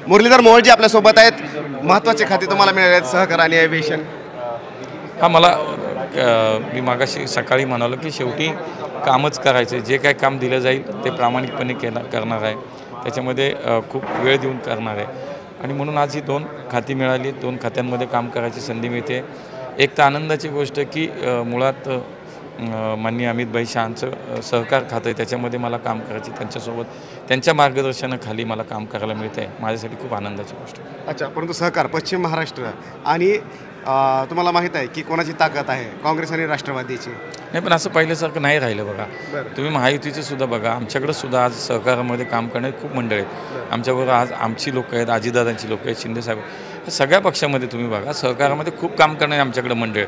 मुरलीधर मोहोळजी आपल्यासोबत आहेत। महत्त्वाचे खाते तुम्हाला मिळाले आहेत, सहकार आणि एव्हिएशन। मला मी मागाशी सकाळी म्हणालो की शेवटी कामच करायचं, जे काय काम दिलं जाईल ते प्रामाणिकपणे करणार आहे, त्याच्यामध्ये खूप वेळ देऊन करणार आहे आणि म्हणून आज ही 2 खाती मिळाली, 2 खात्यांमध्ये काम करायची संधी मिळते। एक तर आनंदाची गोष्ट की मुळात माननीय अमितभाई शहांचं सहकार खातं आहे, त्याच्यामध्ये मला काम करायची, त्यांच्यासोबत त्यांच्या मार्गदर्शनाखाली मला काम करायला मिळतं आहे, माझ्यासाठी खूप आनंदाची गोष्ट आहे। अच्छा, परंतु सहकार पश्चिम महाराष्ट्र आणि तुम्हाला माहीत आहे की कोणाची ताकद आहे, काँग्रेस आणि राष्ट्रवादीची। नाही, पण असं पहिल्यासारखं नाही राहिलं बघा। तुम्ही महायुतीचे सुद्धा बघा, आमच्याकडे सुद्धा आज सहकारामध्ये काम करणारे खूप मंडळी आहेत। आमच्याबरोबर आज आमची लोकं आहेत, आजीदादांची लोकं आहेत, शिंदेसाहेब, सगळ्या पक्षामध्ये तुम्ही बघा सहकारामध्ये खूप काम करणारे आमच्याकडे मंडळ।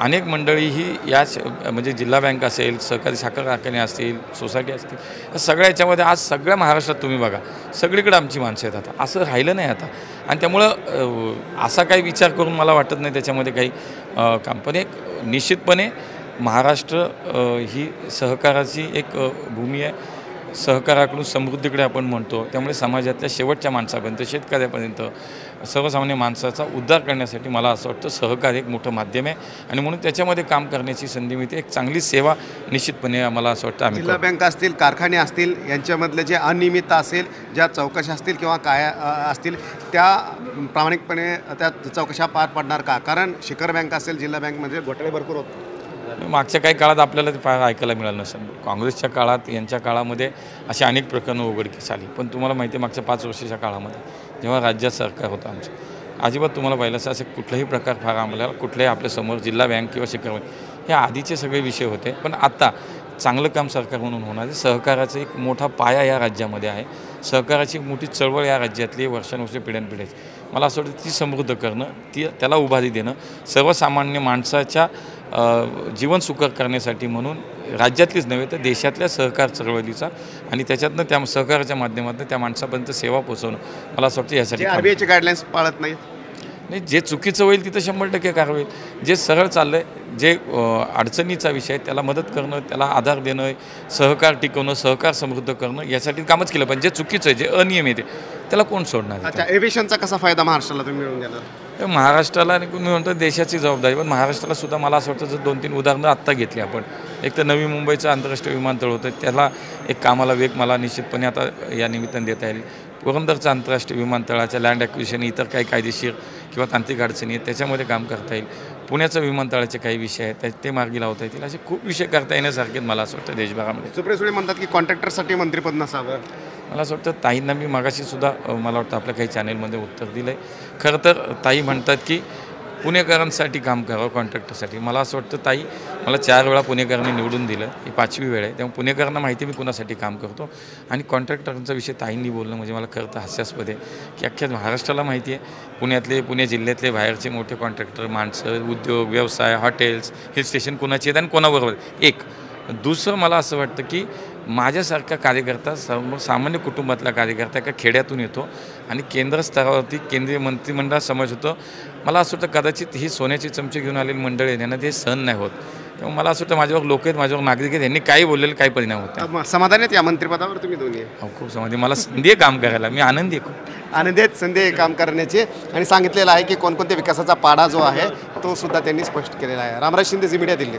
अनेक मंडळी ही याच म्हणजे जिल्हा बँक असेल, सहकारी साखर कारखाने असतील, सोसायटी असतील, या सगळ्या याच्यामध्ये आज सगळ्या महाराष्ट्रात तुम्ही बघा सगळीकडे आमची माणसं आहेत। आता असं राहिलं नाही आता, आणि त्यामुळं असा काही विचार करून मला वाटत नाही त्याच्यामध्ये काही काम। पण एक निश्चितपणे महाराष्ट्र ही सहकाराची एक भूमी आहे, सहकाराकडून समृद्धीकडे आपण म्हणतो, त्यामुळे समाजातल्या शेवटच्या माणसापर्यंत, शेतकऱ्यापर्यंत, सर्वसामान्य माणसाचा उद्धार करण्यासाठी मला असं वाटतं सहकार एक मोठं माध्यम आहे आणि म्हणून त्याच्यामध्ये काम करण्याची संधी मिळते। एक चांगली सेवा निश्चितपणे मला असं वाटतं आम्ही जिल्हा बँक असतील, कारखाने असतील, यांच्यामधले जे अनियमितता असेल, ज्या चौकशा असतील किंवा काय असतील, त्या प्रामाणिकपणे त्या चौकशा पार पडणार का? कारण शिखर बँक असेल, जिल्हा बँकमध्ये घोटाळे भरपूर होते। मागच्या काही काळात आपल्याला ते फार ऐकायला मिळालं नसेल। काँग्रेसच्या काळात, यांच्या काळामध्ये अशी अनेक प्रकरणं उघडकीस आली, पण तुम्हाला माहिती आहे मागच्या 5 वर्षाच्या काळामध्ये जेव्हा राज्यात सरकार होतं आमचं, अजिबात तुम्हाला पाहिलं असे कुठलाही प्रकार फार आम्हाला कुठल्याही आपल्यासमोर जिल्हा बँक किंवा शिखर बँक हे आधीचे सगळे विषय होते। पण आत्ता चांगलं काम सरकार म्हणून होणार आहे। सहकाराचा एक मोठा पाया या राज्यामध्ये आहे, सहकाराची एक मोठी चळवळ या राज्यातली वर्षानुवर्षे पिढ्यानपिढ्याची। मला असं वाटतं ती समृद्ध करणं, त्याला उभारी देणं, सर्वसामान्य माणसाच्या जीवन सुकर करण्यासाठी म्हणून राज्यातलीच नव्हे तर देशातल्या सहकार चळवळीचा आणि त्याच्यातनं त्या सहकाराच्या माध्यमातून त्या माणसापर्यंत सेवा पोहोचवणं मला असं वाटतं यासाठी। आरबीआयचे गाईडलाईन्स पाळत नाही, जे चुकीचं होईल तिथं 100% कारवाई होईल। जे सरळ चाललं आहे, जे अडचणीचा विषय त्याला मदत करणं, त्याला आधार देणं, सहकार टिकवणं, सहकार समृद्ध करणं, यासाठी कामच केलं पण जे चुकीचं आहे, जे अनियमित आहे, त्याला कोण सोडणार? अच्छा, एव्हिएशनचा कसा फायदा महाराष्ट्राला तुम्ही मिळवून द्याल? महाराष्ट्राला आणि मी म्हणतो देशाची जबाबदारी, पण महाराष्ट्राला सुद्धा मला असं वाटतं जर 2-3 उदाहरणं आत्ता घेतली आपण। एक तर नवी मुंबईचं आंतरराष्ट्रीय विमानतळ होतं, त्याला एक कामाला वेग मला निश्चितपणे आता या निमित्तानं देता येईल। पुरंदरचं आंतरराष्ट्रीय विमानतळाच्या लँड ॲक्विजिशन, इतर काही कायदेशीर किंवा तांत्रिक अडचणी आहेत त्याच्यामध्ये काम करता येईल। पुण्याचं विमानतळाचे काही विषय आहेत ते मार्गी लावता येतील, असे खूप विषय करता येण्यासारखे मला असं वाटतं देशभरामध्ये। सुप्रिया सुळे म्हणतात की कॉन्ट्रॅक्टरसाठी मंत्रिपद नसावं। मला असं वाटतं ताईंना मी मागाशी सुद्धा मला वाटतं आपल्या काही चॅनेलमध्ये उत्तर दिलं आहे। खरं तर ताई म्हणतात की पुणेकरांसाठी काम करावं, कॉन्ट्रॅक्टरसाठी। मला असं वाटतं ताई, मला 4 वेळा पुणेकरांनी निवडून दिलं, ही 5वी वेळ आहे, त्यामुळे पुणेकरांना माहिती मी कुणासाठी काम करतो। आणि कॉन्ट्रॅक्टरांचा विषय ताईंनी बोलणं म्हणजे मला खरं तर हास्यास्पद आहे की अख्ख्या महाराष्ट्राला माहिती आहे पुण्यातले, पुणे जिल्ह्यातले बाहेरचे मोठे कॉन्ट्रॅक्टर, माणसं, उद्योग, व्यवसाय, हॉटेल्स, हिल स्टेशन कुणाचे आहेत आणि कोणाबरोबर। एक दुसरं मला असं वाटतं की माझ्यासारखा कार्यकर्ता, सामान्य कुटुंबातला कार्यकर्ता एका खेड्यातून येतो आणि केंद्र स्तरावरती केंद्रीय मंत्रिमंडळात समावेश होतो। मला असं वाटतं कदाचित ही सोन्याची चमचे घेऊन आलेली मंडळी आहे, यांना ते सहन नाही होत। त्यामुळे मला असं वाटतं माझ्यावर लोक आहेत, माझ्यावर नागरिक आहेत, यांनी काही बोललेलं काही परिणाम होत। समाधान आहेत या मंत्रिपदावर तुम्ही दोन्ही? खूप समाधानी, मला संधी आहे काम करायला, मी आनंदी आहे, खूप आनंदी आहेत संधी आहे काम करण्याची। आणि सांगितलेलं आहे की कोणकोणत्या विकासाचा पाडा जो आहे तो सुद्धा त्यांनी स्पष्ट केलेला आहे। रामराज शिंदे, झी मीडिया, दिल्ली।